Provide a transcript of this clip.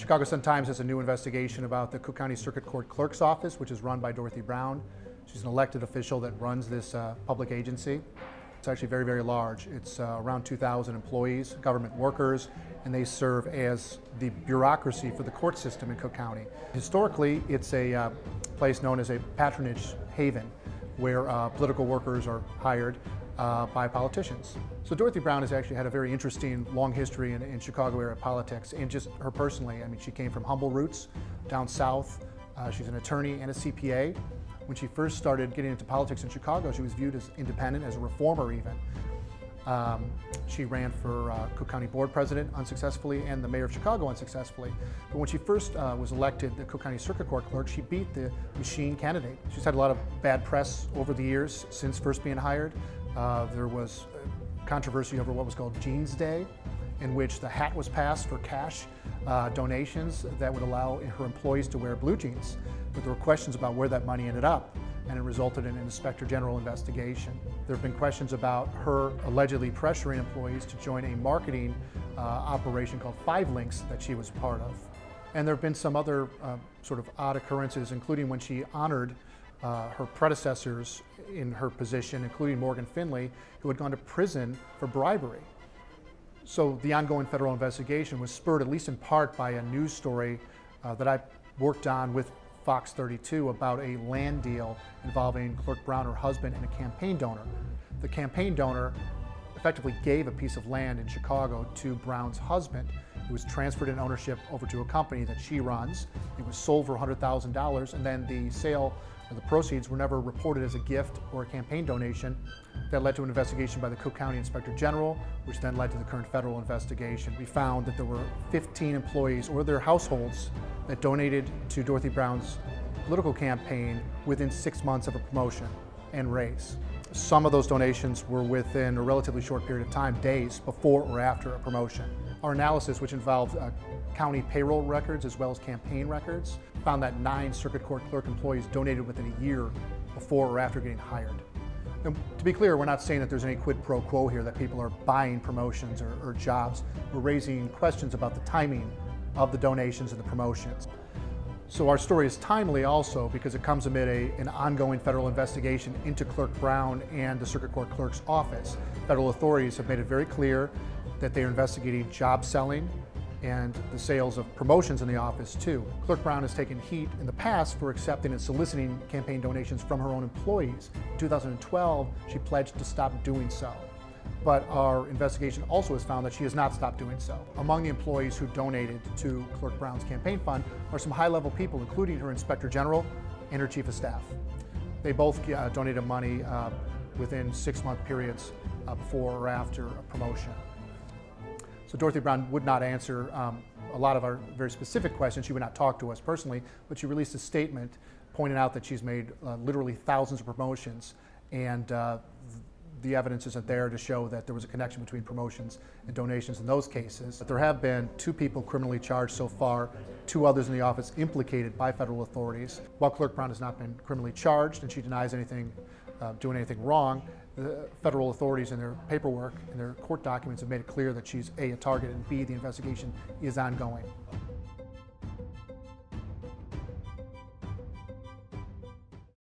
Chicago Sun-Times has a new investigation about the Cook County Circuit Court Clerk's Office, which is run by Dorothy Brown. She's an elected official that runs this public agency. It's actually very, very large. It's around 2,000 employees, government workers, and they serve as the bureaucracy for the court system in Cook County. Historically, it's a place known as a patronage haven, where political workers are hired by politicians. So Dorothy Brown has actually had a very interesting, long history in Chicago area politics, and just her personally. I mean, she came from humble roots down south. She's an attorney and a CPA. When she first started getting into politics in Chicago, she was viewed as independent, as a reformer even. She ran for Cook County Board President unsuccessfully and the Mayor of Chicago unsuccessfully. But when she first was elected the Cook County Circuit Court Clerk, she beat the machine candidate. She's had a lot of bad press over the years since first being hired. There was controversy over what was called Jeans Day, in which the hat was passed for cash donations that would allow her employees to wear blue jeans. But there were questions about where that money ended up, and it resulted in an Inspector General investigation. There have been questions about her allegedly pressuring employees to join a marketing operation called 5 Links that she was part of. And there have been some other sort of odd occurrences, including when she honored her predecessors in her position, including Morgan Finley, who had gone to prison for bribery. So the ongoing federal investigation was spurred, at least in part, by a news story that I worked on with Fox 32 about a land deal involving Clerk Brown, her husband, and a campaign donor. The campaign donor effectively gave a piece of land in Chicago to Brown's husband. It was transferred in ownership over to a company that she runs. It was sold for $100,000, and then the sale or the proceeds were never reported as a gift or a campaign donation. That led to an investigation by the Cook County Inspector General, which then led to the current federal investigation. We found that there were 15 employees or their households that donated to Dorothy Brown's political campaign within 6 months of a promotion and raise. Some of those donations were within a relatively short period of time, days before or after a promotion. Our analysis, which involved county payroll records as well as campaign records, found that 9 circuit court clerk employees donated within a year before or after getting hired. And to be clear, we're not saying that there's any quid pro quo here, that people are buying promotions or jobs. We're raising questions about the timing of the donations and the promotions. So our story is timely also because it comes amid an ongoing federal investigation into Clerk Brown and the Circuit Court Clerk's office. Federal authorities have made it very clear that they are investigating job selling and the sales of promotions in the office too. Clerk Brown has taken heat in the past for accepting and soliciting campaign donations from her own employees. In 2012, she pledged to stop doing so. But our investigation also has found that she has not stopped doing so. Among the employees who donated to Clerk Brown's campaign fund are some high-level people, including her Inspector General and her Chief of Staff. They both donated money within 6-month periods before or after a promotion. So Dorothy Brown would not answer a lot of our very specific questions. She would not talk to us personally, but she released a statement pointing out that she's made literally thousands of promotions, and the evidence isn't there to show that there was a connection between promotions and donations in those cases. But there have been 2 people criminally charged so far, 2 others in the office implicated by federal authorities. While Clerk Brown has not been criminally charged and she denies doing anything wrong, the federal authorities in their paperwork and their court documents have made it clear that she's A, a target, and B, the investigation is ongoing.